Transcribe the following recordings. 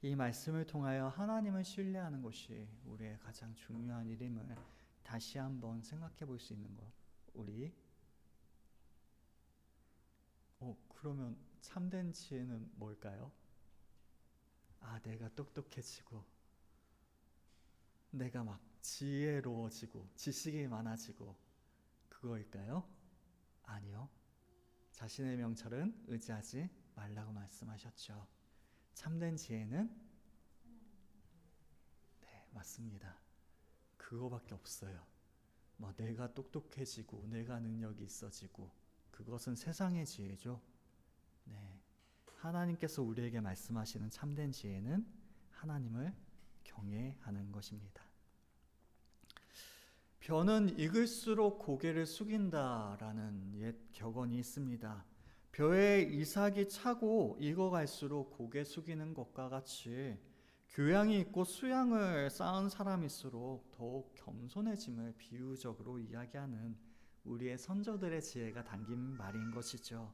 이 말씀을 통하여 하나님을 신뢰하는 것이 우리의 가장 중요한 일임을 다시 한번 생각해 볼 수 있는 것. 우리 그러면 참된 지혜는 뭘까요? 내가 똑똑해지고 내가 막 지혜로워지고 지식이 많아지고 그거일까요? 아니요. 자신의 명철은 의지하지 말라고 말씀하셨죠. 참된 지혜는 네, 맞습니다. 그거밖에 없어요. 내가 똑똑해지고 내가 능력이 있어지고 그것은 세상의 지혜죠. 네. 하나님께서 우리에게 말씀하시는 참된 지혜는 하나님을 경외하는 것입니다. 벼는 익을수록 고개를 숙인다라는 옛 격언이 있습니다. 벼에 이삭이 차고 익어갈수록 고개 숙이는 것과 같이 교양이 있고 수양을 쌓은 사람일수록 더욱 겸손해짐을 비유적으로 이야기하는 우리의 선조들의 지혜가 담긴 말인 것이죠.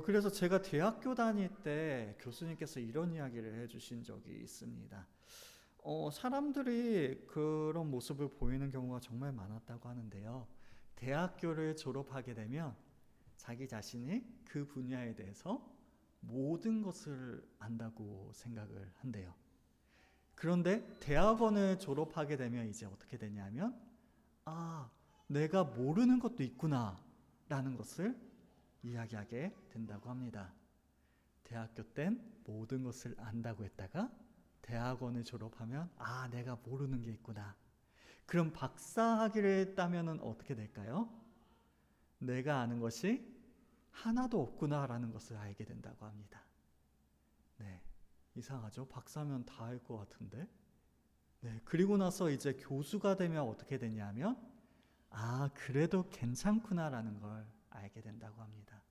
그래서 제가 대학교 다닐 때 교수님께서 이런 이야기를 해주신 적이 있습니다. 사람들이 그런 모습을 보이는 경우가 정말 많았다고 하는데요. 대학교를 졸업하게 되면 자기 자신이 그 분야에 대해서 모든 것을 안다고 생각을 한대요. 그런데 대학원을 졸업하게 되면 이제 어떻게 되냐면 내가 모르는 것도 있구나 라는 것을 이야기하게 된다고 합니다. 대학교 땐 모든 것을 안다고 했다가 대학원을 졸업하면 내가 모르는 게 있구나. 그럼 박사학위를 했다면 어떻게 될까요? 내가 아는 것이 하나도 없구나라는 것을 알게 된다고 합니다. 네, 이상하죠? 박사면 다 알 것 같은데. 네, 그리고 나서 이제 교수가 되면 어떻게 되냐면 그래도 괜찮구나라는 걸 알게 된다고 합니다.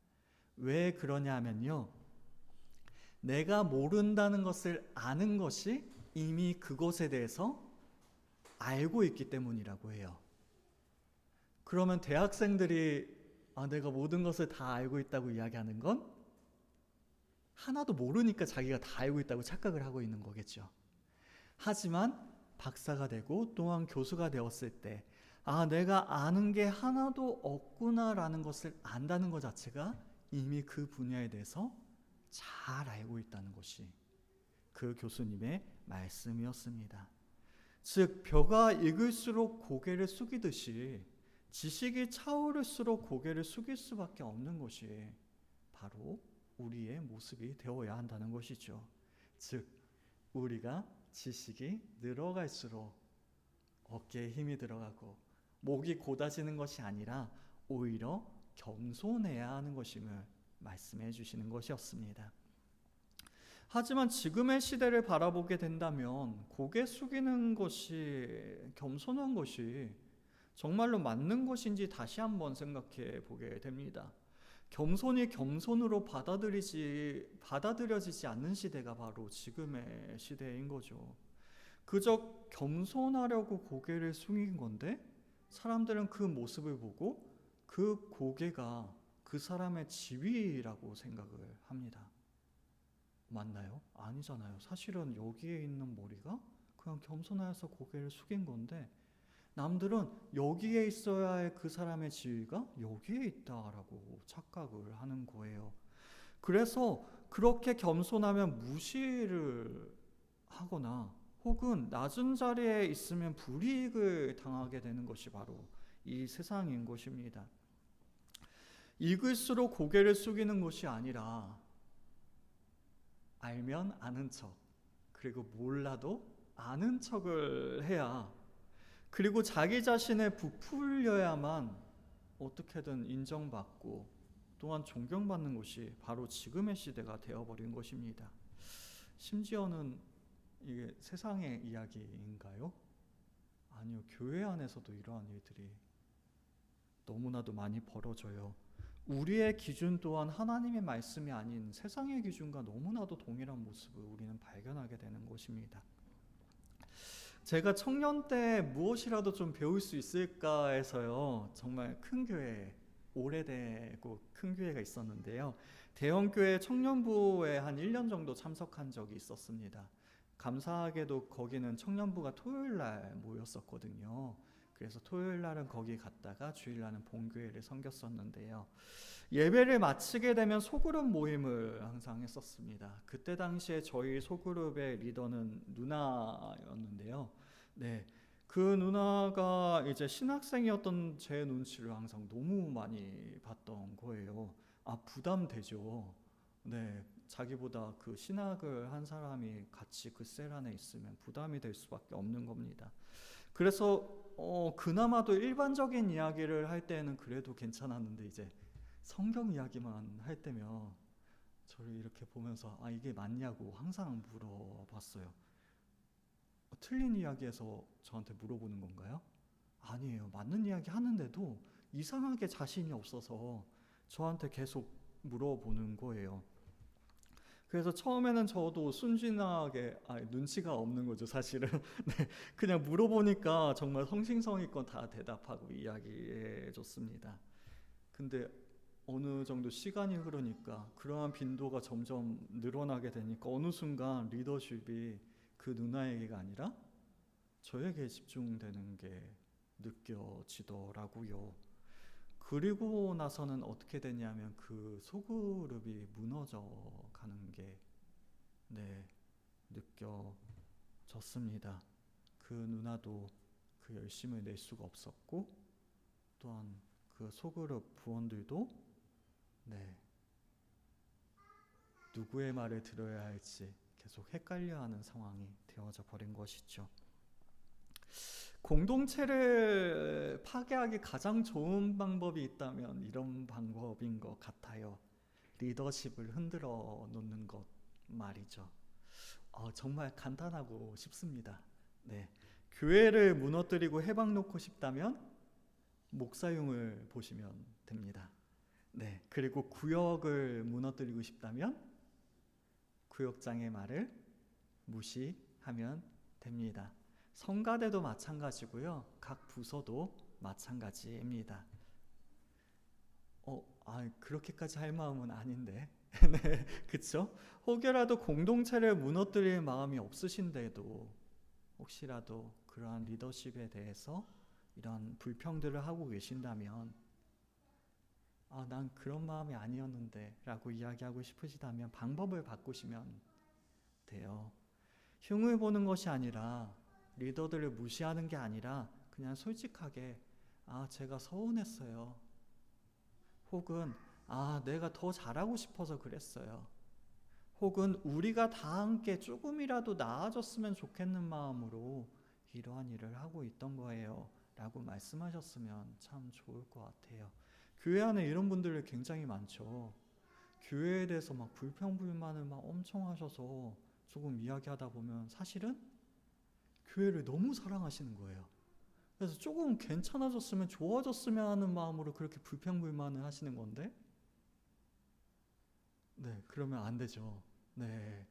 왜 그러냐면요. 내가 모른다는 것을 아는 것이 이미 그것에 대해서 알고 있기 때문이라고 해요. 그러면 대학생들이 내가 모든 것을 다 알고 있다고 이야기하는 건 하나도 모르니까 자기가 다 알고 있다고 착각을 하고 있는 거겠죠. 하지만 박사가 되고 또한 교수가 되었을 때 내가 아는 게 하나도 없구나라는 것을 안다는 것 자체가 이미 그 분야에 대해서 잘 알고 있다는 것이 그 교수님의 말씀이었습니다. 즉 벼가 익을수록 고개를 숙이듯이 지식이 차오를수록 고개를 숙일 수밖에 없는 것이 바로 우리의 모습이 되어야 한다는 것이죠. 즉 우리가 지식이 늘어갈수록 어깨에 힘이 들어가고 목이 곧아지는 것이 아니라 오히려 겸손해야 하는 것임을 말씀해 주시는 것이었습니다. 하지만 지금의 시대를 바라보게 된다면 고개 숙이는 것이 겸손한 것이 정말로 맞는 것인지 다시 한번 생각해 보게 됩니다. 겸손이 겸손으로 받아들여지지 않는 시대가 바로 지금의 시대인 거죠. 그저 겸손하려고 고개를 숙인 건데 사람들은 그 모습을 보고 그 고개가 그 사람의 지위라고 생각을 합니다. 맞나요? 아니잖아요. 사실은 여기에 있는 머리가 그냥 겸손하여서 고개를 숙인 건데 남들은 여기에 있어야 할 그 사람의 지위가 여기에 있다라고 착각을 하는 거예요. 그래서 그렇게 겸손하면 무시를 하거나 혹은 낮은 자리에 있으면 불이익을 당하게 되는 것이 바로 이 세상인 것입니다. 익을수록 고개를 숙이는 것이 아니라 알면 아는 척, 그리고 몰라도 아는 척을 해야, 그리고 자기 자신을 부풀려야만 어떻게든 인정받고 또한 존경받는 것이 바로 지금의 시대가 되어버린 것입니다. 심지어는 이게 세상의 이야기인가요? 아니요, 교회 안에서도 이러한 일들이 너무나도 많이 벌어져요. 우리의 기준 또한 하나님의 말씀이 아닌 세상의 기준과 너무나도 동일한 모습을 우리는 발견하게 되는 것입니다. 제가 청년 때 무엇이라도 좀 배울 수 있을까 해서요, 정말 큰 교회, 오래되고 큰 교회가 있었는데요, 대형교회 청년부에 한 1년 정도 참석한 적이 있었습니다. 감사하게도 거기는 청년부가 토요일 날 모였었거든요. 그래서 토요일 날은 거기 갔다가 주일 날은 본교회를 섬겼었는데요. 예배를 마치게 되면 소그룹 모임을 항상 했었습니다. 그때 당시에 저희 소그룹의 리더는 누나였는데요. 네, 그 누나가 이제 신학생이었던 제 눈치를 항상 너무 많이 봤던 거예요. 아, 부담되죠. 네, 자기보다 그 신학을 한 사람이 같이 그 셀 안에 있으면 부담이 될 수밖에 없는 겁니다. 그래서 그나마도 일반적인 이야기를 할 때는 그래도 괜찮았는데 이제 성경 이야기만 할 때면 저를 이렇게 보면서 아, 이게 맞냐고 항상 물어봤어요. 틀린 이야기에서 저한테 물어보는 건가요? 아니에요. 맞는 이야기 하는데도 이상하게 자신이 없어서 저한테 계속 물어보는 거예요. 그래서 처음에는 저도 순진하게 눈치가 없는 거죠, 사실은. 네, 그냥 물어보니까 정말 성심성의껏 다 대답하고 이야기해 줬습니다. 근데 어느 정도 시간이 흐르니까 그러한 빈도가 점점 늘어나게 되니까 어느 순간 리더십이 그 누나에게가 아니라 저에게 집중되는 게 느껴지더라고요. 그리고 나서는 어떻게 되냐면 그 소그룹이 무너져 가는 게 네, 느껴졌습니다. 그 누나도 그 열심을 낼 수가 없었고 또한 그 소그룹 부원들도 네, 누구의 말을 들어야 할지 계속 헷갈려하는 상황이 되어져 버린 것이죠. 공동체를 파괴하기 가장 좋은 방법이 있다면 이런 방법인 것 같아요. 리더십을 흔들어 놓는 것 말이죠. 정말 간단하고 쉽습니다. 네, 교회를 무너뜨리고 해방 놓고 싶다면 목사용을 보시면 됩니다. 네, 그리고 구역을 무너뜨리고 싶다면 구역장의 말을 무시하면 됩니다. 성가대도 마찬가지고요. 각 부서도 마찬가지입니다. 그렇게까지 할 마음은 아닌데. 네, 그쵸? 혹여라도 공동체를 무너뜨릴 마음이 없으신데도 혹시라도 그러한 리더십에 대해서 이런 불평들을 하고 계신다면 난 그런 마음이 아니었는데 라고 이야기하고 싶으시다면 방법을 바꾸시면 돼요. 흉을 보는 것이 아니라 리더들을 무시하는 게 아니라 그냥 솔직하게 제가 서운했어요. 혹은 내가 더 잘하고 싶어서 그랬어요. 혹은 우리가 다 함께 조금이라도 나아졌으면 좋겠는 마음으로 이러한 일을 하고 있던 거예요 라고 말씀하셨으면 참 좋을 것 같아요. 교회 안에 이런 분들이 굉장히 많죠. 교회에 대해서 막 불평불만을 막 엄청 하셔서 조금 이야기하다 보면 사실은 교회를 너무 사랑하시는 거예요. 그래서 조금 괜찮아졌으면 좋아졌으면 하는 마음으로 그렇게 불평불만을 하시는 건데 네, 그러면 안 되죠. 네.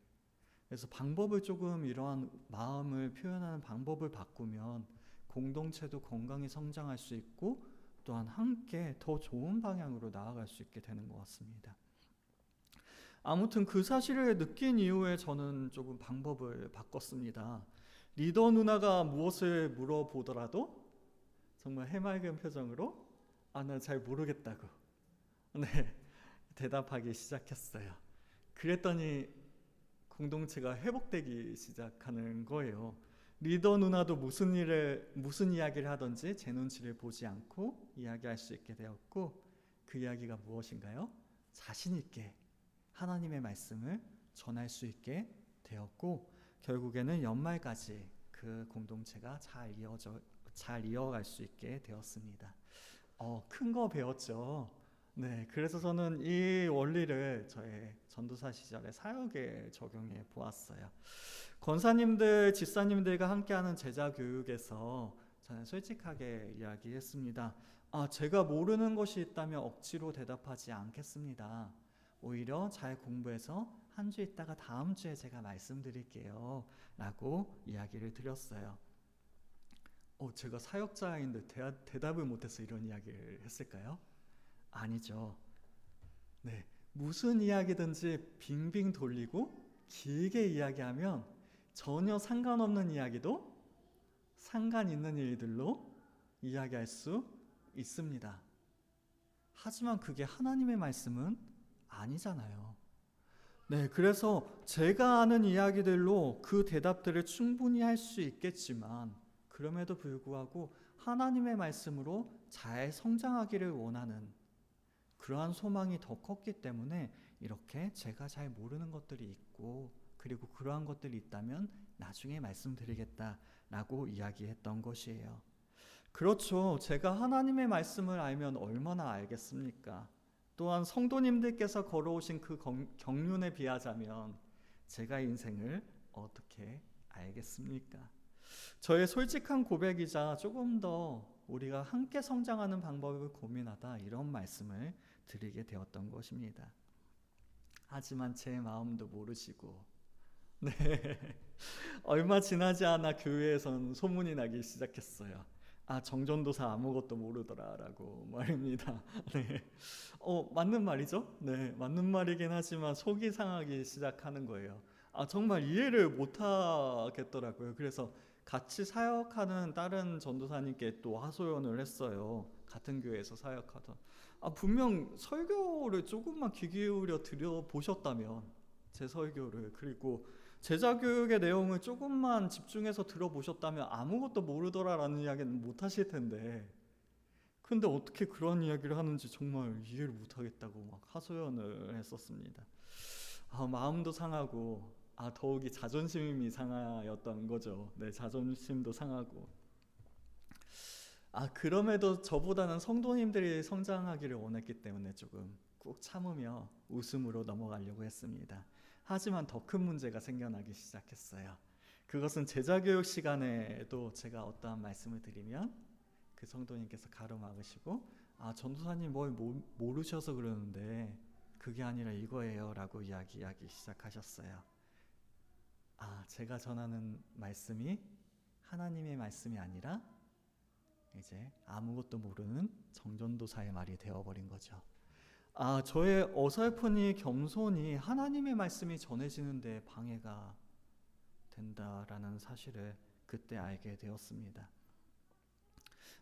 그래서 방법을 조금 이러한 마음을 표현하는 방법을 바꾸면 공동체도 건강히 성장할 수 있고 또한 함께 더 좋은 방향으로 나아갈 수 있게 되는 것 같습니다. 아무튼 그 사실을 느낀 이후에 저는 조금 방법을 바꿨습니다. 리더 누나가 무엇을 물어보더라도 정말 해맑은 표정으로 나 잘 모르겠다고 네, 대답하기 시작했어요. 그랬더니 공동체가 회복되기 시작하는 거예요. 리더 누나도 무슨 이야기를 하든지 제 눈치를 보지 않고 이야기할 수 있게 되었고 그 이야기가 무엇인가요? 자신 있게 하나님의 말씀을 전할 수 있게 되었고 결국에는 연말까지 그 공동체가 잘 이어갈 수 있게 되었습니다. 큰 거 배웠죠. 네, 그래서 저는 이 원리를 저의 전도사 시절의 사역에 적용해 보았어요. 권사님들, 집사님들과 함께하는 제자 교육에서 저는 솔직하게 이야기했습니다. 제가 모르는 것이 있다면 억지로 대답하지 않겠습니다. 오히려 잘 공부해서 한 주 있다가 다음 주에 제가 말씀드릴게요 라고 이야기를 드렸어요. 제가 사역자인데 대답을 못해서 이런 이야기를 했을까요? 아니죠. 네, 무슨 이야기든지 빙빙 돌리고 길게 이야기하면 전혀 상관없는 이야기도 상관 있는 일들로 이야기할 수 있습니다. 하지만 그게 하나님의 말씀은 아니잖아요. 네, 그래서 제가 아는 이야기들로 그 대답들을 충분히 할 수 있겠지만 그럼에도 불구하고 하나님의 말씀으로 잘 성장하기를 원하는 그러한 소망이 더 컸기 때문에 이렇게 제가 잘 모르는 것들이 있고 그리고 그러한 것들이 있다면 나중에 말씀드리겠다라고 이야기했던 것이에요. 그렇죠. 제가 하나님의 말씀을 알면 얼마나 알겠습니까? 또한 성도님들께서 걸어오신 그 경륜에 비하자면 제가 인생을 어떻게 알겠습니까? 저의 솔직한 고백이자 조금 더 우리가 함께 성장하는 방법을 고민하다 이런 말씀을 드리게 되었던 것입니다. 하지만 제 마음도 모르시고 네, 얼마 지나지 않아 교회에선 소문이 나기 시작했어요. 아, 정전도사 아무것도 모르더라라고 말입니다. 네, 맞는 말이죠. 네, 맞는 말이긴 하지만 속이 상하기 시작하는 거예요. 아, 정말 이해를 못하겠더라고요. 그래서 같이 사역하는 다른 전도사님께 또 하소연을 했어요. 같은 교회에서 사역하던. 아, 분명 설교를 조금만 귀 기울여 들어보셨다면 제 설교를 그리고 제자교육의 내용을 조금만 집중해서 들어보셨다면 아무것도 모르더라라는 이야기는 못하실 텐데 근데 어떻게 그런 이야기를 하는지 정말 이해를 못하겠다고 막 하소연을 했었습니다. 아, 마음도 상하고 더욱이 자존심이 상하였던 거죠. 네, 자존심도 상하고 그럼에도 저보다는 성도님들이 성장하기를 원했기 때문에 조금 꾹 참으며 웃음으로 넘어가려고 했습니다. 하지만 더 큰 문제가 생겨나기 시작했어요. 그것은 제자교육 시간에도 제가 어떠한 말씀을 드리면 그 성도님께서 가로막으시고 전도사님 뭘 모르셔서 그러는데 그게 아니라 이거예요 라고 이야기하기 시작하셨어요. 제가 전하는 말씀이 하나님의 말씀이 아니라 이제 아무것도 모르는 정전도사의 말이 되어버린 거죠. 저의 어설프니 겸손이 하나님의 말씀이 전해지는데 방해가 된다라는 사실을 그때 알게 되었습니다.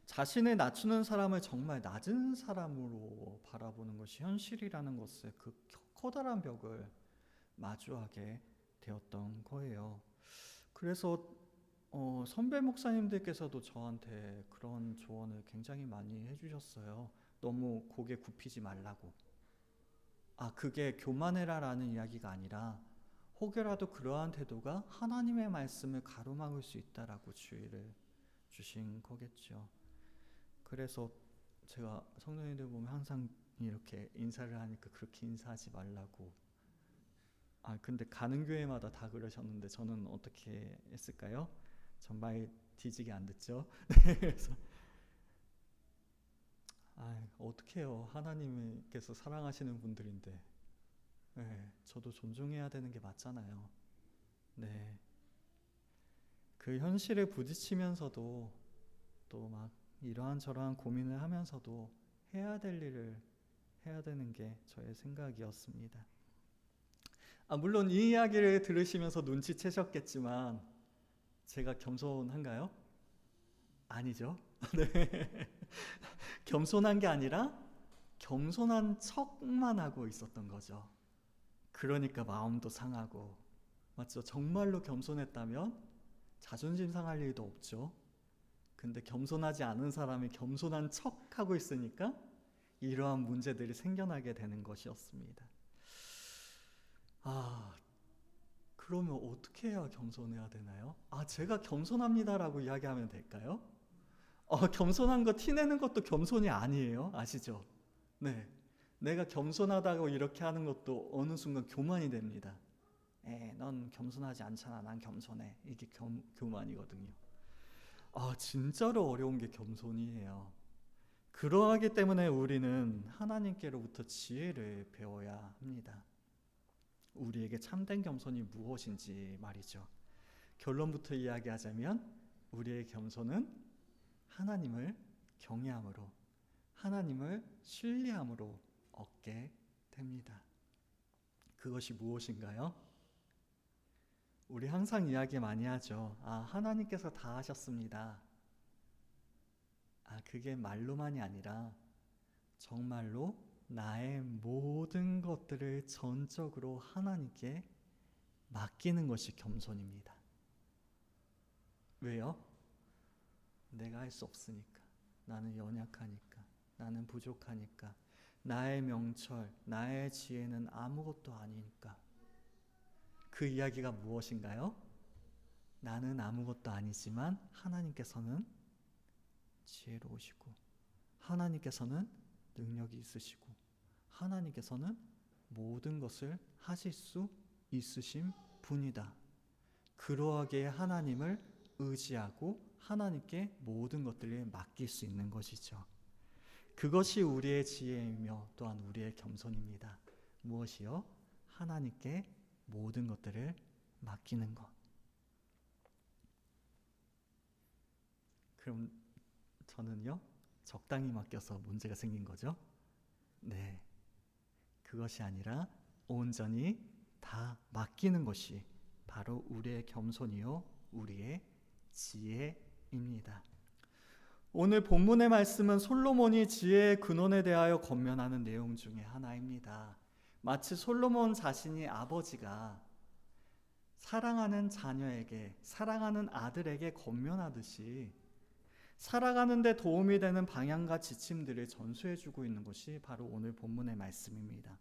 자신을 낮추는 사람을 정말 낮은 사람으로 바라보는 것이 현실이라는 것을 그 커다란 벽을 마주하게 되었던 거예요. 그래서 선배 목사님들께서도 저한테 그런 조언을 굉장히 많이 해주셨어요. 너무 고개 굽히지 말라고. 그게 교만해라라는 이야기가 아니라 혹여라도 그러한 태도가 하나님의 말씀을 가로막을 수 있다라고 주의를 주신 거겠죠. 그래서 제가 성도님들 보면 항상 이렇게 인사를 하니까 그렇게 인사하지 말라고. 근데 가는 교회마다 다 그러셨는데 저는 어떻게 했을까요? 전 말 뒤지게 안 듣죠. 그래서 어떻게 해요? 하나님께서 사랑하시는 분들인데 네, 저도 존중해야 되는 게 맞잖아요. 네, 그 현실에 부딪히면서도 또 막 이러한 저러한 고민을 하면서도 해야 될 일을 해야 되는 게 저의 생각이었습니다. 물론 이 이야기를 들으시면서 눈치채셨겠지만 제가 겸손한가요? 아니죠. 네. 겸손한 게 아니라 겸손한 척만 하고 있었던 거죠. 그러니까 마음도 상하고 맞죠? 정말로 겸손했다면 자존심 상할 일도 없죠. 근데 겸손하지 않은 사람이 겸손한 척하고 있으니까 이러한 문제들이 생겨나게 되는 것이었습니다. 그러면 어떻게 해야 겸손해야 되나요? 제가 겸손합니다라고 이야기하면 될까요? 겸손한 거 티내는 것도 겸손이 아니에요. 아시죠? 네, 내가 겸손하다고 이렇게 하는 것도 어느 순간 교만이 됩니다. 넌 겸손하지 않잖아. 난 겸손해. 이게 교만이거든요. 진짜로 어려운 게 겸손이에요. 그러하기 때문에 우리는 하나님께로부터 지혜를 배워야 합니다. 우리에게 참된 겸손이 무엇인지 말이죠. 결론부터 이야기하자면 우리의 겸손은 하나님을 경외함으로 하나님을 신뢰함으로 얻게 됩니다. 그것이 무엇인가요? 우리 항상 이야기 많이 하죠. 하나님께서 다 하셨습니다. 그게 말로만이 아니라 정말로 나의 모든 것들을 전적으로 하나님께 맡기는 것이 겸손입니다. 왜요? 내가 할 수 없으니까. 나는 연약하니까. 나는 부족하니까. 나의 명철, 나의 지혜는 아무것도 아니니까. 그 이야기가 무엇인가요? 나는 아무것도 아니지만 하나님께서는 지혜로우시고, 하나님께서는 능력이 있으시고, 하나님께서는 모든 것을 하실 수 있으신 분이다. 그러하기에 하나님을 의지하고 하나님께 모든 것들을 맡길 수 있는 것이죠. 그것이 우리의 지혜이며 또한 우리의 겸손입니다. 무엇이요? 하나님께 모든 것들을 맡기는 것. 그럼 저는요, 적당히 맡겨서 문제가 생긴 거죠? 네. 그것이 아니라 온전히 다 맡기는 것이 바로 우리의 겸손이요, 우리의 지혜입니다. 오늘 본문의 말씀은 솔로몬이 지혜의 근원에 대하여 권면하는 내용 중에 하나입니다. 마치 솔로몬 자신이 아버지가 사랑하는 자녀에게, 사랑하는 아들에게 권면하듯이 살아가는 데 도움이 되는 방향과 지침들을 전수해주고 있는 것이 바로 오늘 본문의 말씀입니다.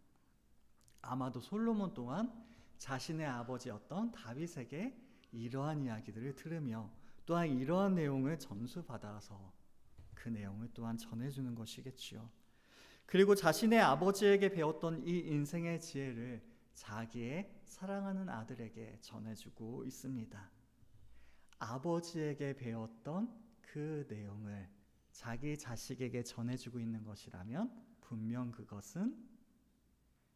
아마도 솔로몬 또한 자신의 아버지였던 다윗에게 이러한 이야기들을 들으며 또한 이러한 내용을 전수받아서 그 내용을 또한 전해주는 것이겠지요. 그리고 자신의 아버지에게 배웠던 이 인생의 지혜를 자기의 사랑하는 아들에게 전해주고 있습니다. 아버지에게 배웠던 그 내용을 자기 자식에게 전해주고 있는 것이라면 분명 그것은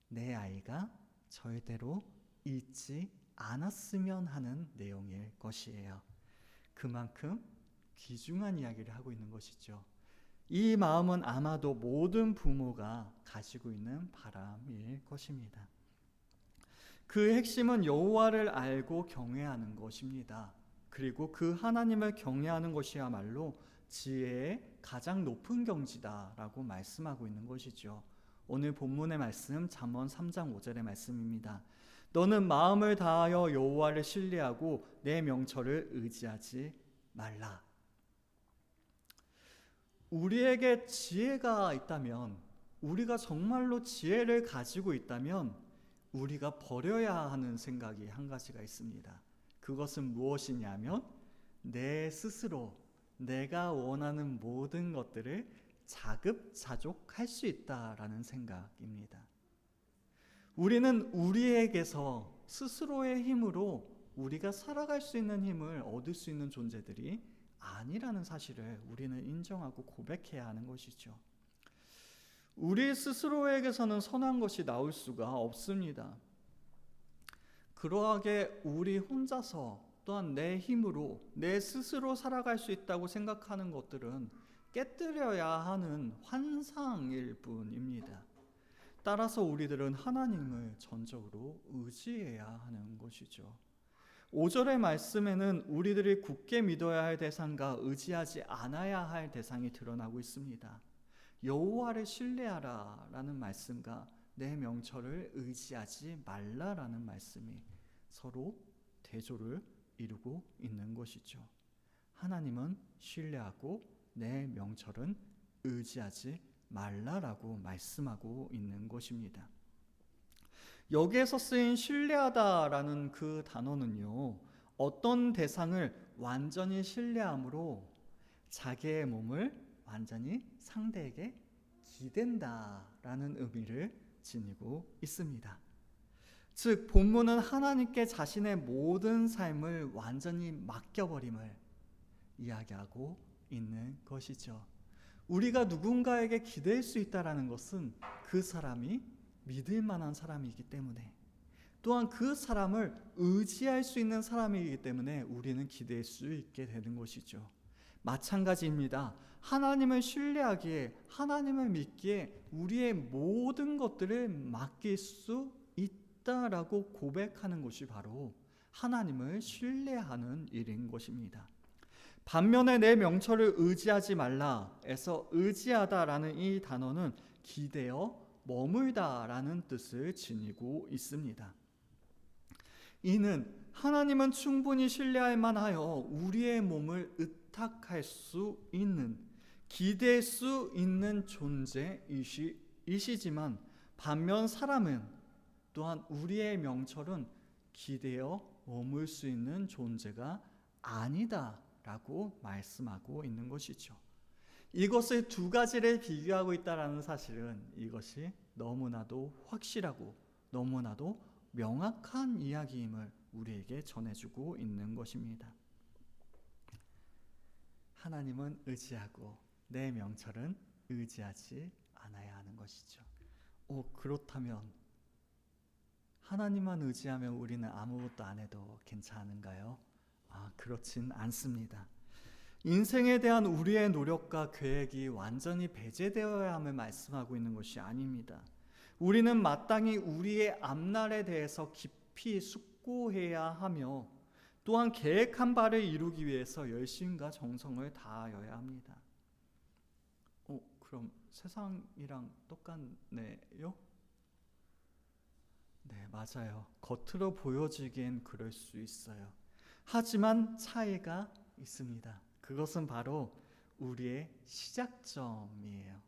내 아이가 절대로 잊지 않았으면 하는 내용일 것이에요. 그만큼 귀중한 이야기를 하고 있는 것이죠. 이 마음은 아마도 모든 부모가 가지고 있는 바람일 것입니다. 그 핵심은 여호와를 알고 경외하는 것입니다. 그리고 그 하나님을 경외하는 것이야말로 지혜의 가장 높은 경지다라고 말씀하고 있는 것이죠. 오늘 본문의 말씀 잠언 3장 5절의 말씀입니다. 너는 마음을 다하여 여호와를 신뢰하고 내 명철을 의지하지 말라. 우리에게 지혜가 있다면, 우리가 정말로 지혜를 가지고 있다면 우리가 버려야 하는 생각이 한 가지가 있습니다. 그것은 무엇이냐면 내 스스로 내가 원하는 모든 것들을 자급자족할 수 있다라는 생각입니다. 우리는 우리에게서 스스로의 힘으로 우리가 살아갈 수 있는 힘을 얻을 수 있는 존재들이 아니라는 사실을 우리는 인정하고 고백해야 하는 것이죠. 우리 스스로에게서는 선한 것이 나올 수가 없습니다. 그러하게 우리 혼자서 또한 내 힘으로 내 스스로 살아갈 수 있다고 생각하는 것들은 깨뜨려야 하는 환상일 뿐입니다. 따라서 우리들은 하나님을 전적으로 의지해야 하는 것이죠. 5절의 말씀에는 우리들이 굳게 믿어야 할 대상과 의지하지 않아야 할 대상이 드러나고 있습니다. 여호와를 신뢰하라 라는 말씀과 내 명철을 의지하지 말라라는 말씀이 서로 대조를 이루고 있는 것이죠. 하나님은 신뢰하고 내 명철은 의지하지 말라라고 말씀하고 있는 것입니다. 여기에서 쓰인 신뢰하다라는 그 단어는요, 어떤 대상을 완전히 신뢰함으로 자기의 몸을 완전히 상대에게 기댄다라는 의미를 지니고 있습니다. 즉 본문은 하나님께 자신의 모든 삶을 완전히 맡겨버림을 이야기하고 있는 것이죠. 우리가 누군가에게 기댈 수 있다는 것은 그 사람이 믿을 만한 사람이기 때문에, 또한 그 사람을 의지할 수 있는 사람이기 때문에 우리는 기댈 수 있게 되는 것이죠. 마찬가지입니다. 하나님을 신뢰하기에, 하나님을 믿기에 우리의 모든 것들을 맡길 수 있다라고 고백하는 것이 바로 하나님을 신뢰하는 일인 것입니다. 반면에 내 명철을 의지하지 말라에서 의지하다라는 이 단어는 기대어 머물다라는 뜻을 지니고 있습니다. 이는 하나님은 충분히 신뢰할 만하여 우리의 몸을 의탁할 수 있는, 기댈 수 있는 존재이시지만 반면 사람은 또한 우리의 명철은 기대어 머물 수 있는 존재가 아니다라고 말씀하고 있는 것이죠. 이것을 두 가지를 비교하고 있다는 사실은 이것이 너무나도 확실하고 너무나도 명확한 이야기임을 우리에게 전해주고 있는 것입니다. 하나님은 의지하고 내 명철은 의지하지 않아야 하는 것이죠. 그렇다면 하나님만 의지하면 우리는 아무것도 안 해도 괜찮은가요? 그렇진 않습니다. 인생에 대한 우리의 노력과 계획이 완전히 배제되어야 함을 말씀하고 있는 것이 아닙니다. 우리는 마땅히 우리의 앞날에 대해서 깊이 숙고해야 하며 또한 계획한 바를 이루기 위해서 열심과 정성을 다하여야 합니다. 그럼 세상이랑 똑같네요? 네, 맞아요. 겉으로 보여지기엔 그럴 수 있어요. 하지만 차이가 있습니다. 그것은 바로 우리의 시작점이에요.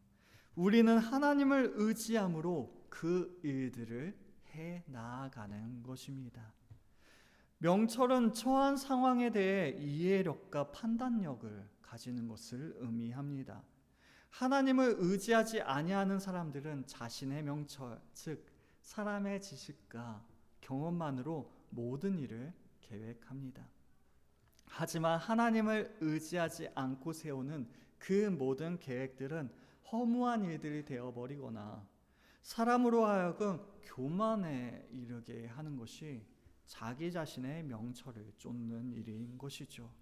우리는 하나님을 의지함으로 그 일들을 해 나아가는 것입니다. 명철은 처한 상황에 대해 이해력과 판단력을 가지는 것을 의미합니다. 하나님을 의지하지 아니하는 사람들은 자신의 명철, 즉 사람의 지식과 경험만으로 모든 일을 계획합니다. 하지만 하나님을 의지하지 않고 세우는 그 모든 계획들은 허무한 일들이 되어버리거나 사람으로 하여금 교만에 이르게 하는 것이 자기 자신의 명철을 쫓는 일인 것이죠.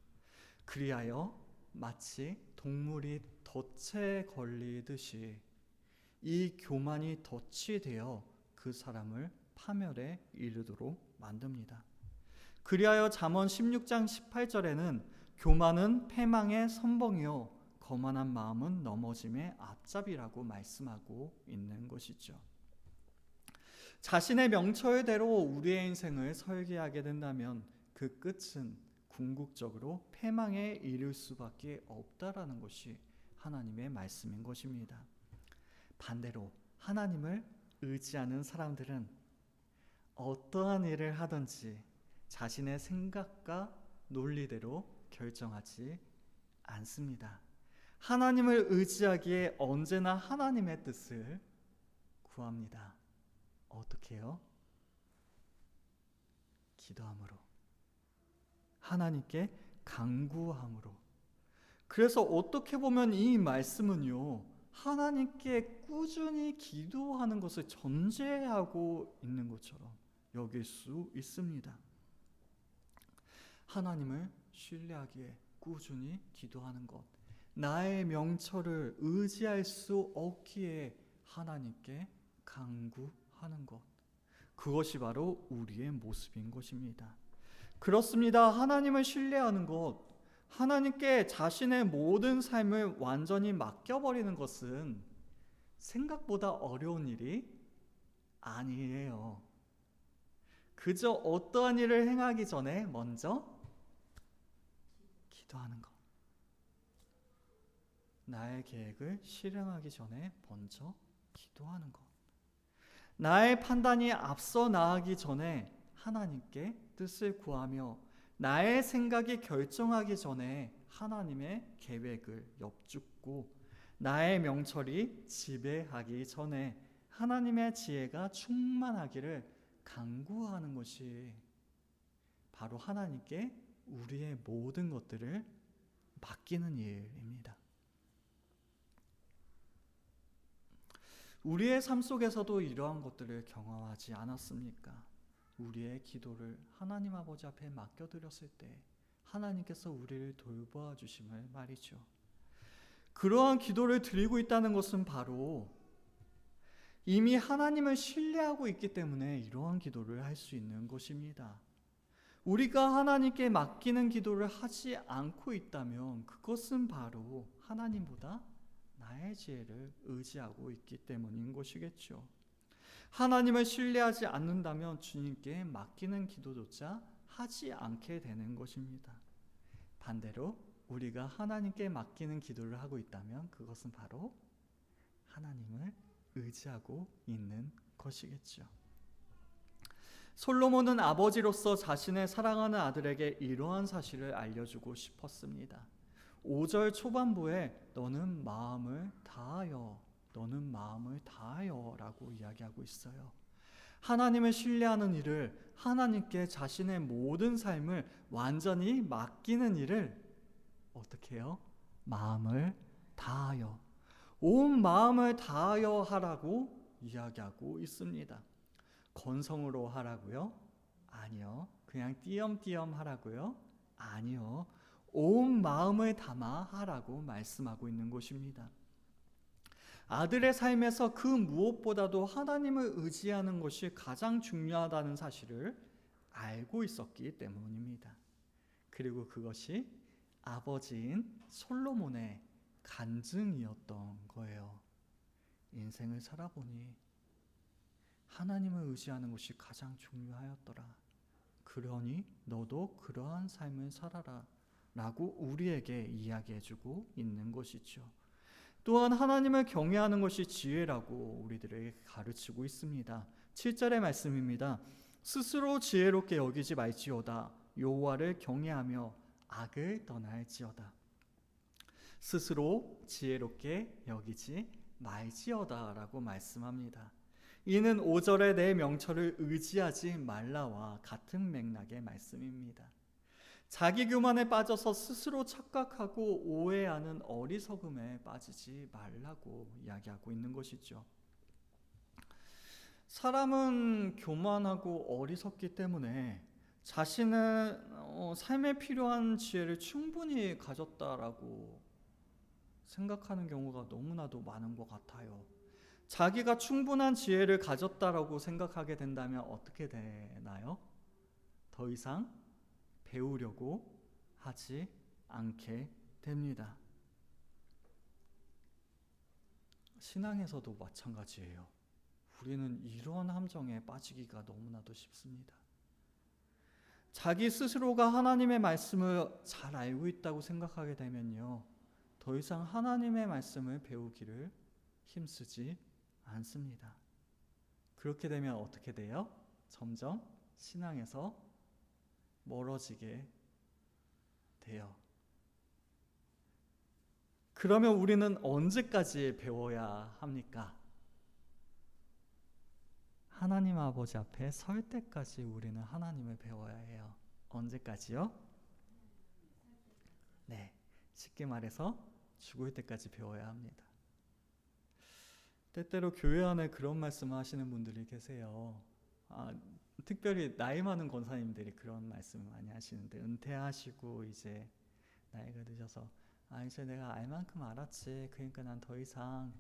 그리하여 마치 동물이 덫에 걸리듯이 이 교만이 덫이 되어 그 사람을 파멸에 이르도록 만듭니다. 그리하여 잠언 16장 18절에는 교만은 패망의 선봉이요 거만한 마음은 넘어짐의 앞잡이라고 말씀하고 있는 것이죠. 자신의 명철대로 우리의 인생을 설계하게 된다면 그 끝은 궁극적으로 패망에 이를 수밖에 없다라는 것이 하나님의 말씀인 것입니다. 반대로 하나님을 의지하는 사람들은 어떠한 일을 하든지 자신의 생각과 논리대로 결정하지 않습니다. 하나님을 의지하기에 언제나 하나님의 뜻을 구합니다. 어떻게 해요? 기도함으로, 하나님께 간구함으로. 그래서 어떻게 보면 이 말씀은요, 하나님께 꾸준히 기도하는 것을 전제하고 있는 것처럼 여길 수 있습니다. 하나님을 신뢰하기에 꾸준히 기도하는 것, 나의 명철을 의지할 수 없기에 하나님께 간구하는 것, 그것이 바로 우리의 모습인 것입니다. 그렇습니다. 하나님을 신뢰하는 것, 하나님께 자신의 모든 삶을 완전히 맡겨버리는 것은 생각보다 어려운 일이 아니에요. 그저 어떠한 일을 행하기 전에 먼저 기도하는 것, 나의 계획을 실행하기 전에 먼저 기도하는 것, 나의 판단이 앞서 나가기 전에 하나님께 뜻을 구하며 나의 생각이 결정하기 전에 하나님의 계획을 엿듣고 나의 명철이 지배하기 전에 하나님의 지혜가 충만하기를 간구하는 것이 바로 하나님께 우리의 모든 것들을 맡기는 일입니다. 우리의 삶 속에서도 이러한 것들을 경험하지 않았습니까? 우리의 기도를 하나님 아버지 앞에 맡겨드렸을 때 하나님께서 우리를 돌보아 주심을 말이죠. 그러한 기도를 드리고 있다는 것은 바로 이미 하나님을 신뢰하고 있기 때문에 이러한 기도를 할 수 있는 것입니다. 우리가 하나님께 맡기는 기도를 하지 않고 있다면 그것은 바로 하나님보다 나의 지혜를 의지하고 있기 때문인 것이겠죠. 하나님을 신뢰하지 않는다면 주님께 맡기는 기도조차 하지 않게 되는 것입니다. 반대로 우리가 하나님께 맡기는 기도를 하고 있다면 그것은 바로 하나님을 의지하고 있는 것이겠죠. 솔로몬은 아버지로서 자신의 사랑하는 아들에게 이러한 사실을 알려주고 싶었습니다. 5절 초반부에 너는 마음을 다하여 라고 이야기하고 있어요. 하나님을 신뢰하는 일을, 하나님께 자신의 모든 삶을 완전히 맡기는 일을 어떻게 해요? 마음을 다하여, 온 마음을 다하여 하라고 이야기하고 있습니다. 건성으로 하라고요? 아니요. 그냥 띄엄띄엄 하라고요? 아니요. 온 마음을 담아 하라고 말씀하고 있는 것입니다. 아들의 삶에서 그 무엇보다도 하나님을 의지하는 것이 가장 중요하다는 사실을 알고 있었기 때문입니다. 그리고 그것이 아버지인 솔로몬의 간증이었던 거예요. 인생을 살아보니 하나님을 의지하는 것이 가장 중요하였더라. 그러니 너도 그러한 삶을 살아라 라고 우리에게 이야기해주고 있는 것이죠. 또한 하나님을 경외하는 것이 지혜라고 우리들에게 가르치고 있습니다. 7절의 말씀입니다. 스스로 지혜롭게 여기지 말지어다. 여호와를 경외하며 악을 떠날지어다. 스스로 지혜롭게 여기지 말지어다 라고 말씀합니다. 이는 5절의 내 명철을 의지하지 말라와 같은 맥락의 말씀입니다. 자기 교만에 빠져서 스스로 착각하고 오해하는 어리석음에 빠지지 말라고 이야기하고 있는 것이죠. 사람은 교만하고 어리석기 때문에 자신은 삶에 필요한 지혜를 충분히 가졌다라고 생각하는 경우가 너무나도 많은 것 같아요. 자기가 충분한 지혜를 가졌다라고 생각하게 된다면 어떻게 되나요? 더 이상 배우려고 하지 않게 됩니다. 신앙에서도 마찬가지예요. 우리는 이런 함정에 빠지기가 너무나도 쉽습니다. 자기 스스로가 하나님의 말씀을 잘 알고 있다고 생각하게 되면요, 더 이상 하나님의 말씀을 배우기를 힘쓰지 않습니다. 그렇게 되면 어떻게 돼요? 점점 신앙에서 멀어지게 돼요. 그러면 우리는 언제까지 배워야 합니까? 하나님 아버지 앞에 설 때까지 우리는 하나님을 배워야 해요. 언제까지요? 네, 쉽게 말해서 죽을 때까지 배워야 합니다. 때때로 교회 안에 그런 말씀을 하시는 분들이 계세요. 특별히 나이 많은 권사님들이 그런 말씀을 많이 하시는데, 은퇴하시고 이제 나이가 드셔서 이제 내가 알 만큼 알았지, 그러니까 난 더 이상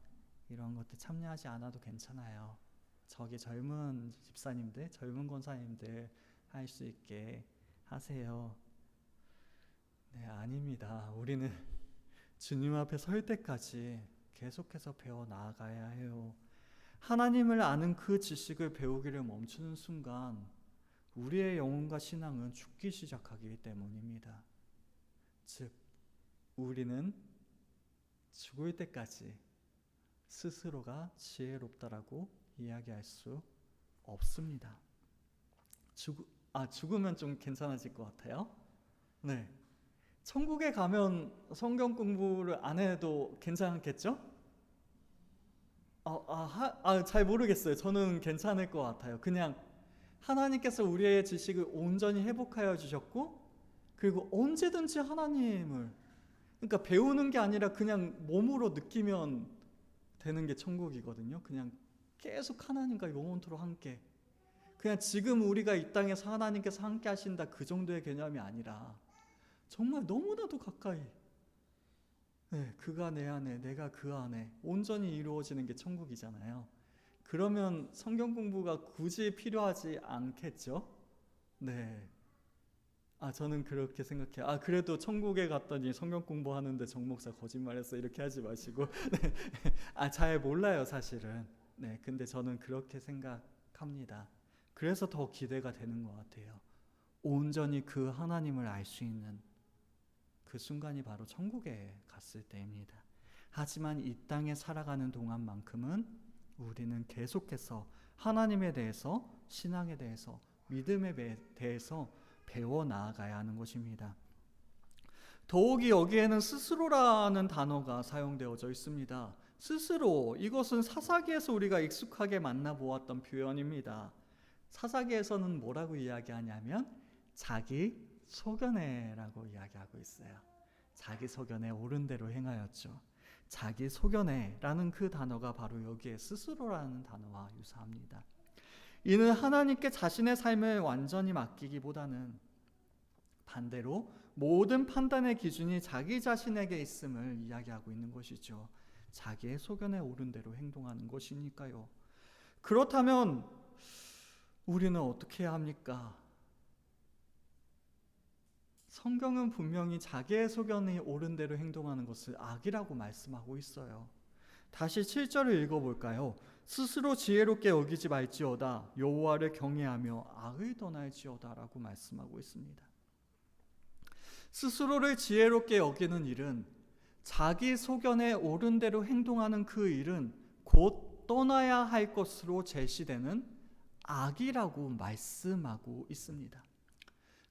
이런 것들 참여하지 않아도 괜찮아요. 저기 젊은 집사님들, 젊은 권사님들 할 수 있게 하세요. 네, 아닙니다. 우리는 주님 앞에 설 때까지 계속해서 배워 나아가야 해요. 하나님을 아는 그 지식을 배우기를 멈추는 순간 우리의 영혼과 신앙은 죽기 시작하기 때문입니다. 즉, 우리는 죽을 때까지 스스로가 지혜롭다라고 이야기할 수 없습니다. 죽으면 좀 괜찮아질 것 같아요. 네. 천국에 가면 성경 공부를 안 해도 괜찮겠죠? 잘 모르겠어요. 저는 괜찮을 것 같아요. 그냥 하나님께서 우리의 지식을 온전히 회복하여 주셨고, 그리고 언제든지 하나님을, 그러니까 배우는 게 아니라 그냥 몸으로 느끼면 되는 게 천국이거든요. 그냥 계속 하나님과 영원토록 함께, 그냥 지금 우리가 이 땅에서 하나님께서 함께 하신다 그 정도의 개념이 아니라 정말 너무나도 가까이, 네, 그가 내 안에 내가 그 안에 온전히 이루어지는 게 천국이잖아요. 그러면 성경 공부가 굳이 필요하지 않겠죠? 네. 저는 그렇게 생각해요. 그래도 천국에 갔더니 성경 공부하는데 정 목사 거짓말했어 이렇게 하지 마시고. 네. 잘 몰라요 사실은. 네, 근데 저는 그렇게 생각합니다. 그래서 더 기대가 되는 것 같아요. 온전히 그 하나님을 알 수 있는 그 순간이 바로 천국에 갔을 때입니다. 하지만 이 땅에 살아가는 동안만큼은 우리는 계속해서 하나님에 대해서, 신앙에 대해서, 믿음에 대해서 배워 나아가야 하는 것입니다. 더욱이 여기에는 스스로라는 단어가 사용되어져 있습니다. 스스로, 이것은 사사기에서 우리가 익숙하게 만나보았던 표현입니다. 사사기에서는 뭐라고 이야기하냐면 자기 소견에라고 이야기하고 있어요. 자기 소견에 옳은 대로 행하였죠. 자기 소견에라는 그 단어가 바로 여기에 스스로라는 단어와 유사합니다. 이는 하나님께 자신의 삶을 완전히 맡기기보다는 반대로 모든 판단의 기준이 자기 자신에게 있음을 이야기하고 있는 것이죠. 자기의 소견에 옳은 대로 행동하는 것이니까요. 그렇다면 우리는 어떻게 해야 합니까? 성경은 분명히 자기의 소견이 옳은 대로 행동하는 것을 악이라고 말씀하고 있어요. 다시 7절을 읽어볼까요? 스스로 지혜롭게 여기지 말지어다 여호와를 경외하며 악을 떠날지어다 라고 말씀하고 있습니다. 스스로를 지혜롭게 여기는 일은, 자기 소견에 옳은 대로 행동하는 그 일은 곧 떠나야 할 것으로 제시되는 악이라고 말씀하고 있습니다.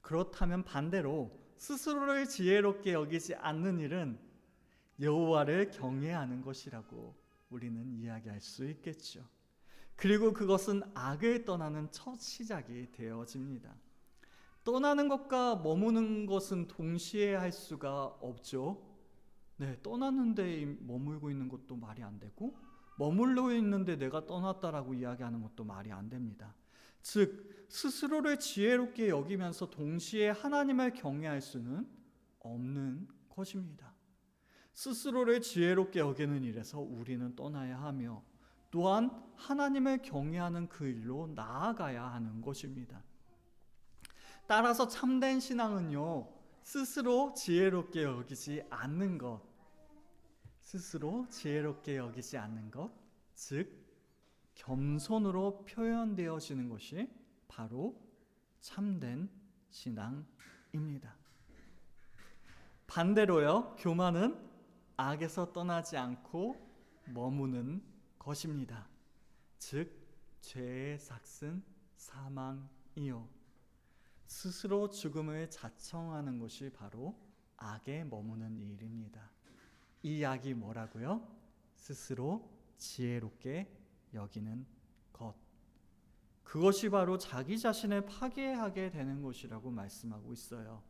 그렇다면 반대로 스스로를 지혜롭게 여기지 않는 일은 여호와를 경외하는 것이라고 우리는 이야기할 수 있겠죠. 그리고 그것은 악을 떠나는 첫 시작이 되어집니다. 떠나는 것과 머무는 것은 동시에 할 수가 없죠. 네, 떠났는데 머물고 있는 것도 말이 안 되고, 머물러 있는데 내가 떠났다라고 이야기하는 것도 말이 안 됩니다. 즉 스스로를 지혜롭게 여기면서 동시에 하나님을 경외할 수는 없는 것입니다. 스스로를 지혜롭게 여기는 일에서 우리는 떠나야 하며, 또한 하나님을 경외하는 그 일로 나아가야 하는 것입니다. 따라서 참된 신앙은요, 스스로 지혜롭게 여기지 않는 것, 스스로 지혜롭게 여기지 않는 것, 즉 겸손으로 표현되어지는 것이 바로 참된 신앙입니다. 반대로요, 교만은 악에서 떠나지 않고 머무는 것입니다. 즉 죄의 삭은 사망이요, 스스로 죽음을 자청하는 것이 바로 악에 머무는 일입니다. 이 악이 뭐라고요? 스스로 지혜롭게 여기는 것. 그것이 바로 자기 자신을 파괴하게 되는 것이라고 말씀하고 있어요.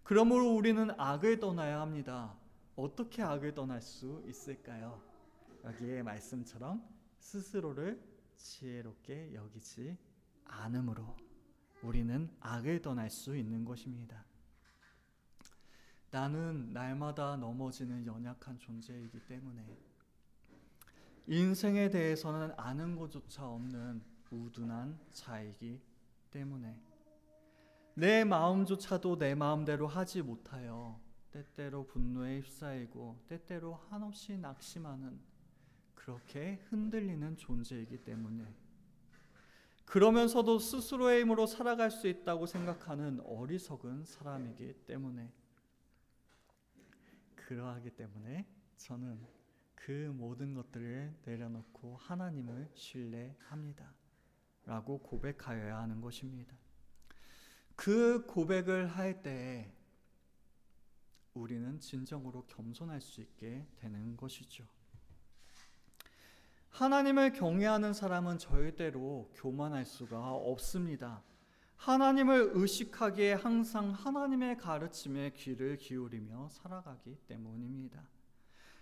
그러므로 우리는 악을 떠나야 합니다. 어떻게 악을 떠날 수 있을까요? 여기에 말씀처럼 스스로를 지혜롭게 여기지 않음으로 우리는 악을 떠날 수 있는 것입니다. 나는 날마다 넘어지는 연약한 존재이기 때문에, 인생에 대해서는 아는 것조차 없는 우둔한 자이기 때문에, 내 마음조차도 내 마음대로 하지 못하여 때때로 분노에 휩싸이고 때때로 한없이 낙심하는, 그렇게 흔들리는 존재이기 때문에, 그러면서도 스스로의 힘으로 살아갈 수 있다고 생각하는 어리석은 사람이기 때문에, 그러하기 때문에 저는 그 모든 것들을 내려놓고 하나님을 신뢰합니다 라고 고백하여야 하는 것입니다. 그 고백을 할 때 우리는 진정으로 겸손할 수 있게 되는 것이죠. 하나님을 경외하는 사람은 절대로 교만할 수가 없습니다. 하나님을 의식하기에 항상 하나님의 가르침에 귀를 기울이며 살아가기 때문입니다.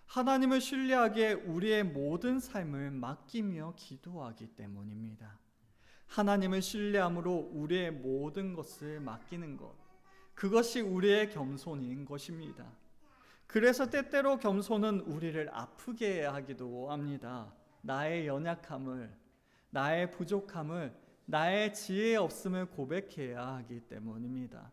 하나님을 신뢰하기에 우리의 모든 삶을 맡기며 기도하기 때문입니다. 하나님을 신뢰함으로 우리의 모든 것을 맡기는 것, 그것이 우리의 겸손인 것입니다. 그래서 때때로 겸손은 우리를 아프게 하기도 합니다. 나의 연약함을, 나의 부족함을, 나의 지혜 없음을 고백해야 하기 때문입니다.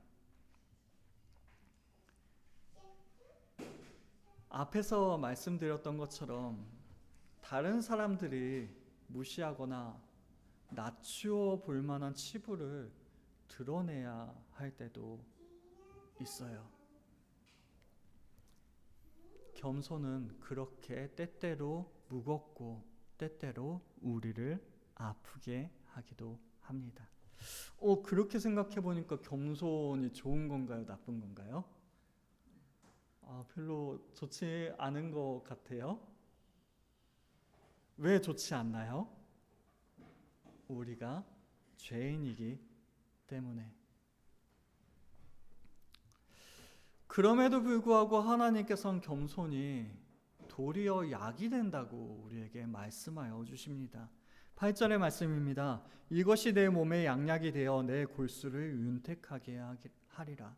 앞에서 말씀드렸던 것처럼 다른 사람들이 무시하거나 낮추어 볼 만한 치부를 드러내야 할 때도 있어요. 겸손은 그렇게 때때로 무겁고 때때로 우리를 아프게 하기도 합니다. 그렇게 생각해 보니까 겸손이 좋은 건가요? 나쁜 건가요? 별로 좋지 않은 것 같아요. 왜 좋지 않나요? 우리가 죄인이기 때문에. 그럼에도 불구하고 하나님께서는 겸손이 도리어 약이 된다고 우리에게 말씀하여 주십니다. 8절의 말씀입니다. 이것이 내 몸의 양약이 되어 내 골수를 윤택하게 하리라.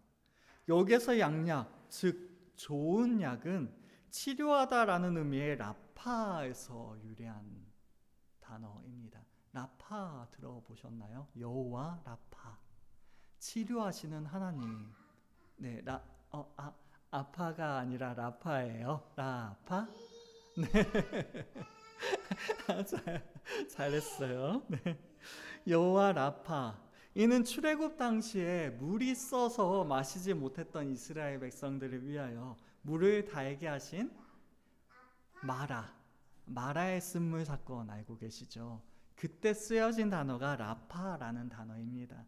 여기서 양약, 즉 좋은 약은 치료하다라는 의미의 라파에서 유래한 단어입니다. 라파 들어보셨나요? 여호와 라파, 치료하시는 하나님. 네, 아파가 아니라 라파예요. 라파? 네. 잘했어요. 네. 여호와 라파. 이는 출애굽 당시에 물이 써서 마시지 못했던 이스라엘 백성들을 위하여 물을 달게 하신 마라의 쓴물 사건 알고 계시죠? 그때 쓰여진 단어가 라파라는 단어입니다.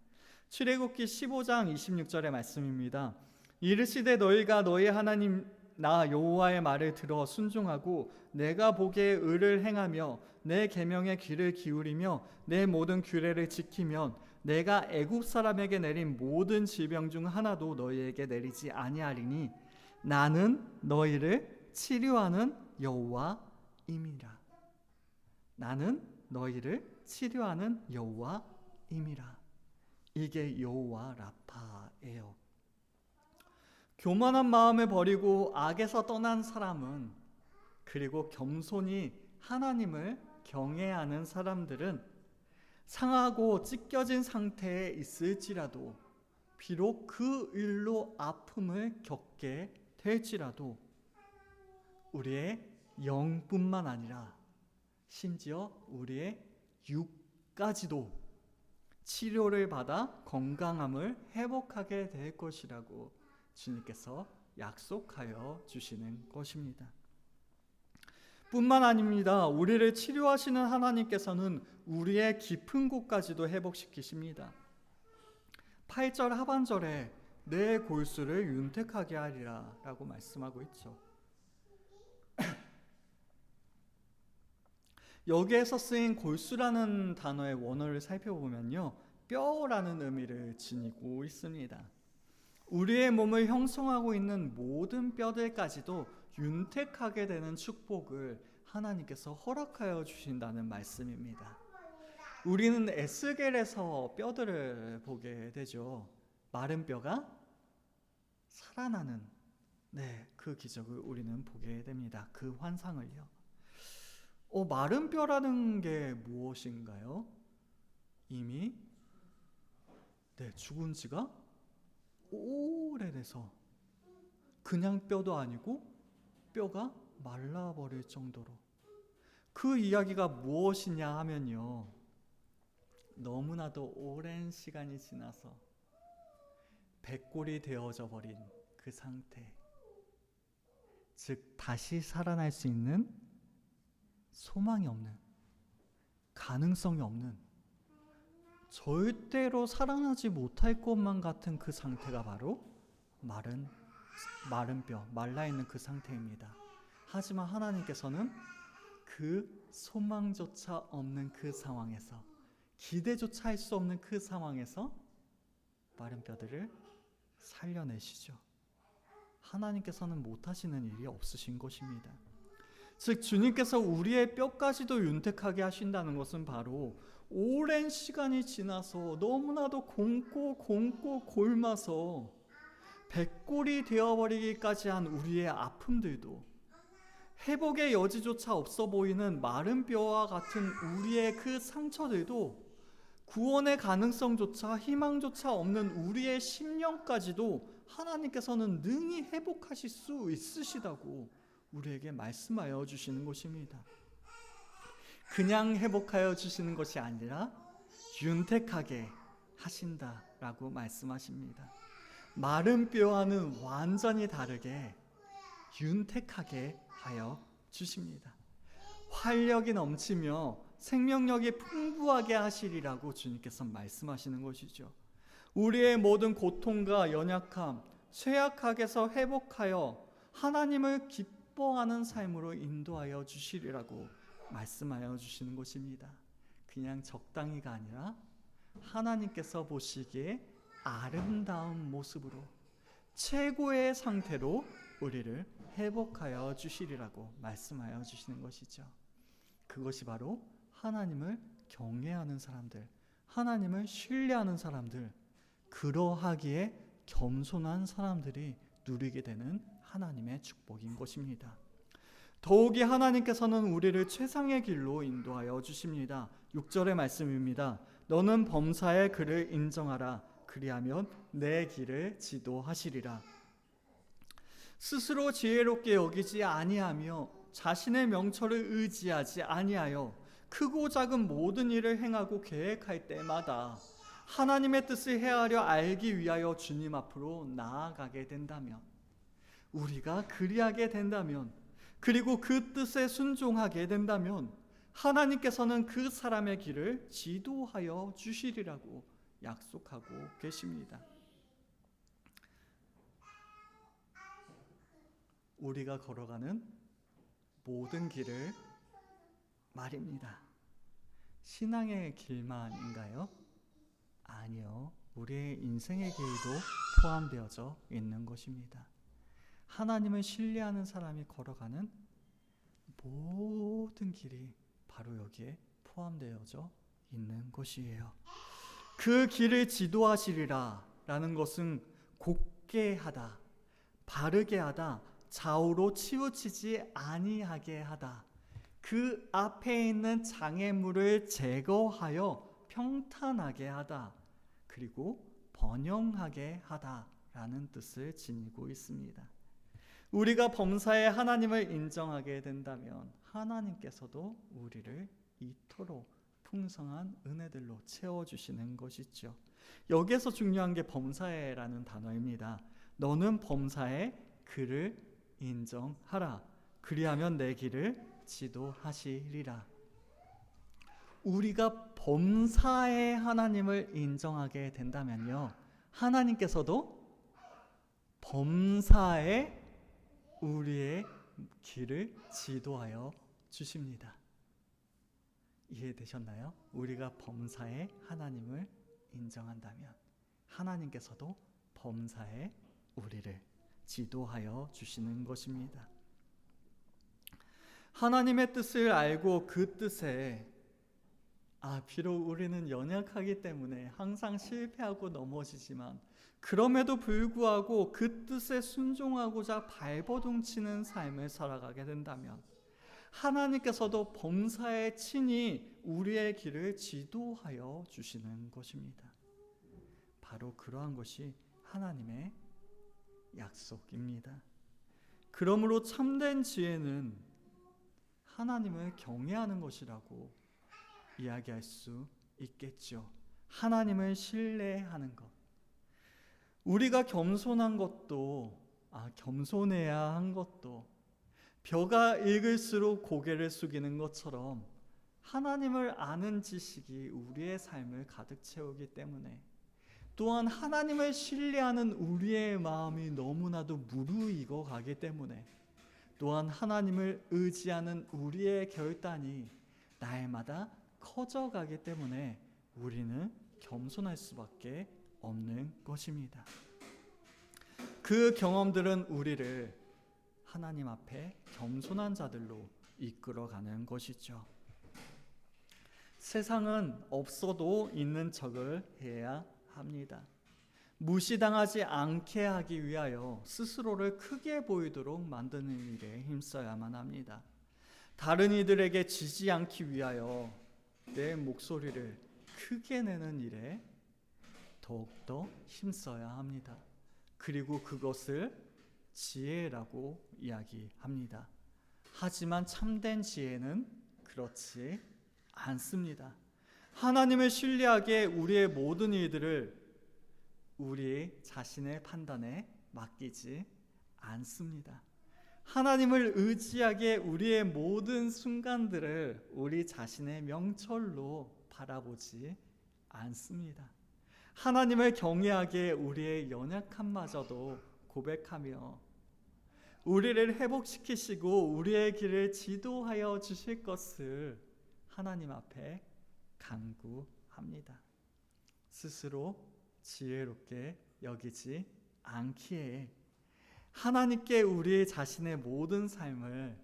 출애굽기 15장 26절의 말씀입니다. 이르시되 너희가 너희 하나님 나 여호와의 말을 들어 순종하고 내가 보기에 의를 행하며 내 계명에 귀를 기울이며 내 모든 규례를 지키면 내가 애굽 사람에게 내린 모든 질병 중 하나도 너희에게 내리지 아니하리니 나는 너희를 치료하는 여호와임이라. 나는 너희를 치료하는 여호와임이라. 이게 여호와 라파예요. 교만한 마음을 버리고 악에서 떠난 사람은, 그리고 겸손히 하나님을 경외하는 사람들은 상하고 찢겨진 상태에 있을지라도, 비록 그 일로 아픔을 겪게 될지라도 우리의 영뿐만 아니라 심지어 우리의 육까지도 치료를 받아 건강함을 회복하게 될 것이라고 주님께서 약속하여 주시는 것입니다. 뿐만 아닙니다. 우리를 치료하시는 하나님께서는 우리의 깊은 곳까지도 회복시키십니다. 8절 하반절에 내 골수를 윤택하게 하리라 라고 말씀하고 있죠. 여기에서 쓰인 골수라는 단어의 원어를 살펴보면요, 뼈라는 의미를 지니고 있습니다. 우리의 몸을 형성하고 있는 모든 뼈들까지도 윤택하게 되는 축복을 하나님께서 허락하여 주신다는 말씀입니다. 우리는 에스겔에서 뼈들을 보게 되죠. 마른 뼈가 살아나는, 그 기적을 우리는 보게 됩니다. 그 환상을요. 마른 뼈라는 게 무엇인가요? 이미 죽은 지가 오래돼서 그냥 뼈도 아니고 뼈가 말라버릴 정도로. 그 이야기가 무엇이냐 하면요, 너무나도 오랜 시간이 지나서 백골이 되어져 버린 그 상태, 즉 다시 살아날 수 있는 소망이 없는, 가능성이 없는, 절대로 살아나지 못할 것만 같은 그 상태가 바로 마른 뼈, 말라있는 그 상태입니다. 하지만 하나님께서는 그 소망조차 없는 그 상황에서, 기대조차 할 수 없는 그 상황에서 마른 뼈들을 살려내시죠. 하나님께서는 못하시는 일이 없으신 것입니다. 즉 주님께서 우리의 뼈까지도 윤택하게 하신다는 것은 바로 오랜 시간이 지나서 너무나도 곪고 곪고 골마서 백골이 되어버리기까지 한 우리의 아픔들도 회복의 여지조차 없어 보이는 마른 뼈와 같은 우리의 그 상처들도, 구원의 가능성조차 희망조차 없는 우리의 심령까지도 하나님께서는 능히 회복하실 수 있으시다고 우리에게 말씀하여 주시는 것입니다. 그냥 회복하여 주시는 것이 아니라 윤택하게 하신다라고 말씀하십니다. 마른 뼈와는 완전히 다르게 윤택하게 하여 주십니다. 활력이 넘치며 생명력이 풍부하게 하시리라고 주님께서 말씀하시는 것이죠. 우리의 모든 고통과 연약함, 쇠약함에서 회복하여 하나님을 기뻐하는 삶으로 인도하여 주시리라고 말씀하여 주시는 것입니다. 그냥 적당히가 아니라 하나님께서 보시기에 아름다운 모습으로, 최고의 상태로 우리를 회복하여 주시리라고 말씀하여 주시는 것이죠. 그것이 바로 하나님을 경외하는 사람들, 하나님을 신뢰하는 사람들, 그러하기에 겸손한 사람들이 누리게 되는 하나님의 축복인 것입니다. 더욱이 하나님께서는 우리를 최상의 길로 인도하여 주십니다. 6절의 말씀입니다. 너는 범사의 그를 인정하라. 그리하면 내 길을 지도하시리라. 스스로 지혜롭게 여기지 아니하며 자신의 명철을 의지하지 아니하여 크고 작은 모든 일을 행하고 계획할 때마다 하나님의 뜻을 헤아려 알기 위하여 주님 앞으로 나아가게 된다면, 우리가 그리하게 된다면, 그리고 그 뜻에 순종하게 된다면 하나님께서는 그 사람의 길을 지도하여 주시리라고 약속하고 계십니다. 우리가 걸어가는 모든 길을 말입니다. 신앙의 길만인가요? 아니요. 우리의 인생의 길도 포함되어져 있는 것입니다. 하나님을 신뢰하는 사람이 걸어가는 모든 길이 바로 여기에 포함되어져 있는 것이에요. 그 길을 지도하시리라 라는 것은 곧게 하다, 바르게 하다, 좌우로 치우치지 아니하게 하다, 그 앞에 있는 장애물을 제거하여 평탄하게 하다, 그리고 번영하게 하다라는 뜻을 지니고 있습니다. 우리가 범사에 하나님을 인정하게 된다면 하나님께서도 우리를 이토록 풍성한 은혜들로 채워주시는 것이죠. 여기에서 중요한 게 범사에라는 단어입니다. 너는 범사에 그를 인정하라. 그리하면 내 길을 지도하시리라. 우리가 범사에 하나님을 인정하게 된다면요, 하나님께서도 범사에 우리의 길을 지도하여 주십니다. 이해되셨나요? 우리가 범사에 하나님을 인정한다면 하나님께서도 범사에 우리를 지도하여 주시는 것입니다. 하나님의 뜻을 알고 그 뜻에, 비록 우리는 연약하기 때문에 항상 실패하고 넘어지지만 그럼에도 불구하고 그 뜻에 순종하고자 발버둥치는 삶을 살아가게 된다면 하나님께서도 범사에 친히 우리의 길을 지도하여 주시는 것입니다. 바로 그러한 것이 하나님의 약속입니다. 그러므로 참된 지혜는 하나님을 경외하는 것이라고 이야기할 수 있겠죠. 하나님을 신뢰하는 것. 우리가 겸손한 것도, 겸손해야 한 것도 벼가 익을수록 고개를 숙이는 것처럼 하나님을 아는 지식이 우리의 삶을 가득 채우기 때문에, 또한 하나님을 신뢰하는 우리의 마음이 너무나도 무르익어 가기 때문에, 또한 하나님을 의지하는 우리의 결단이 날마다 커져가기 때문에 우리는 겸손할 수밖에 없는 것입니다. 그 경험들은 우리를 하나님 앞에 겸손한 자들로 이끌어가는 것이죠. 세상은 없어도 있는 척을 해야 합니다. 무시당하지 않게 하기 위하여 스스로를 크게 보이도록 만드는 일에 힘써야만 합니다. 다른 이들에게 지지 않기 위하여 내 목소리를 크게 내는 일에 더욱더 힘써야 합니다. 그리고 그것을 지혜라고 이야기합니다. 하지만 참된 지혜는 그렇지 않습니다. 하나님을 신뢰하기에 우리의 모든 일들을 우리 자신의 판단에 맡기지 않습니다. 하나님을 의지하기에 우리의 모든 순간들을 우리 자신의 명철로 바라보지 않습니다. 하나님을 경외하기에 우리의 연약함마저도 고백하며 우리를 회복시키시고 우리의 길을 지도하여 주실 것을 하나님 앞에 간구합니다. 스스로 지혜롭게 여기지 않기에 하나님께 우리 자신의 모든 삶을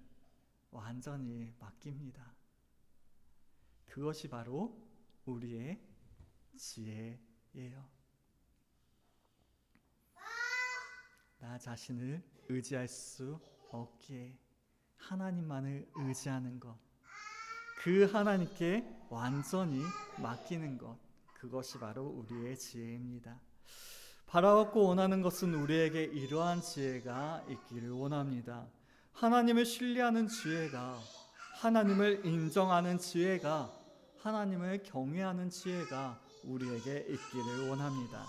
완전히 맡깁니다. 그것이 바로 우리의 지혜예요. 나 자신을 의지할 수 없기에 하나님만을 의지하는 것, 그 하나님께 완전히 맡기는 것, 그것이 바로 우리의 지혜입니다. 바라고 원하는 것은 우리에게 이러한 지혜가 있기를 원합니다. 하나님을 신뢰하는 지혜가, 하나님을 인정하는 지혜가, 하나님을 경외하는 지혜가 우리에게 있기를 원합니다.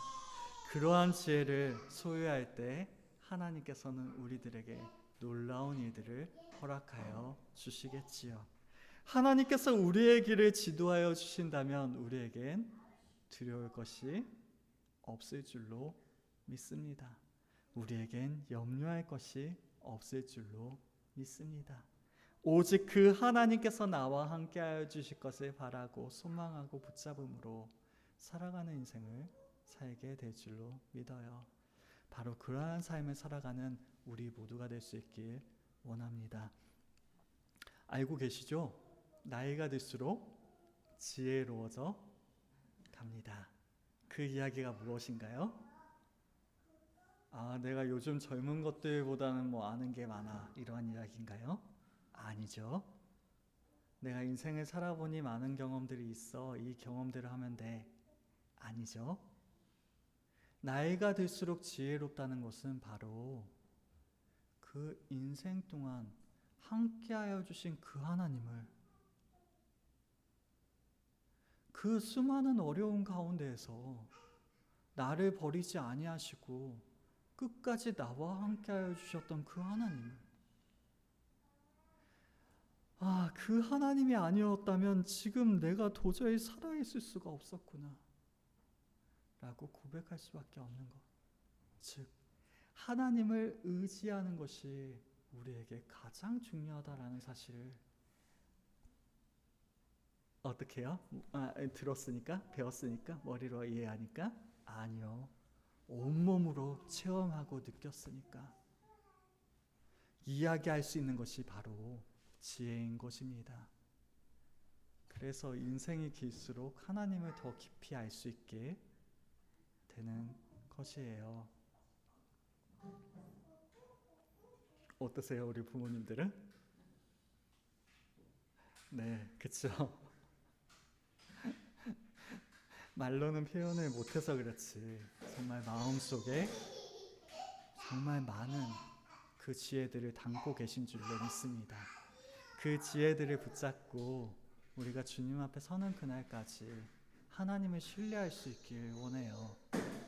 그러한 지혜를 소유할 때 하나님께서는 우리들에게 놀라운 일들을 허락하여 주시겠지요. 하나님께서 우리의 길을 지도하여 주신다면 우리에겐 두려울 것이 없을 줄로 믿습니다. 우리에겐 염려할 것이 없을 줄로 믿습니다. 오직 그 하나님께서 나와 함께하여 주실 것을 바라고 소망하고 붙잡음으로 살아가는 인생을 살게 될 줄로 믿어요. 바로 그러한 삶을 살아가는 우리 모두가 될 수 있길 원합니다. 알고 계시죠? 나이가 들수록 지혜로워져 갑니다. 그 이야기가 무엇인가요? 내가 요즘 젊은 것들보다는 아는 게 많아, 이러한 이야기인가요? 아니죠. 내가 인생을 살아보니 많은 경험들이 있어, 이 경험들을 하면 돼. 아니죠. 나이가 들수록 지혜롭다는 것은 바로 그 인생 동안 함께하여 주신 그 하나님을 그 수많은 어려움 가운데에서 나를 버리지 아니하시고 끝까지 나와 함께하여 주셨던 그 하나님을, 그 하나님이 아니었다면 지금 내가 도저히 살아있을 수가 없었구나 라고 고백할 수밖에 없는 것. 즉 하나님을 의지하는 것이 우리에게 가장 중요하다라는 사실을 어떻게 해요? 들었으니까? 배웠으니까? 머리로 이해하니까? 아니요. 온몸으로 체험하고 느꼈으니까 이야기할 수 있는 것이 바로 지혜인 것입니다. 그래서 인생이 길수록 하나님을 더 깊이 알 수 있게 되는 것이에요. 어떠세요, 우리 부모님들은? 네, 그쵸. 말로는 표현을 못해서 그렇지 정말 마음속에 정말 많은 그 지혜들을 담고 계신 줄로 믿습니다. 그 지혜들을 붙잡고 우리가 주님 앞에 서는 그날까지 하나님을 신뢰할 수 있길 원해요.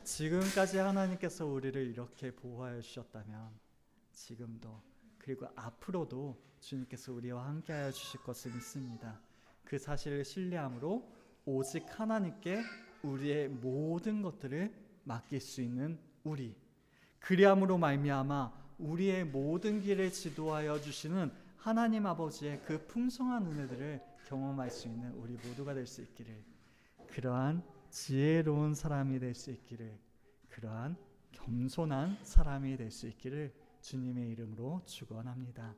지금까지 하나님께서 우리를 이렇게 보호하여 주셨다면 지금도 그리고 앞으로도 주님께서 우리와 함께하여 주실 것을 믿습니다. 그 사실을 신뢰함으로 오직 하나님께 우리의 모든 것들을 맡길 수 있는 우리, 그리함으로 말미암아 우리의 모든 길을 지도하여 주시는 하나님 아버지의 그 풍성한 은혜들을 경험할 수 있는 우리 모두가 될 수 있기를, 그러한 지혜로운 사람이 될 수 있기를, 그러한 겸손한 사람이 될 수 있기를 주님의 이름으로 축원합니다.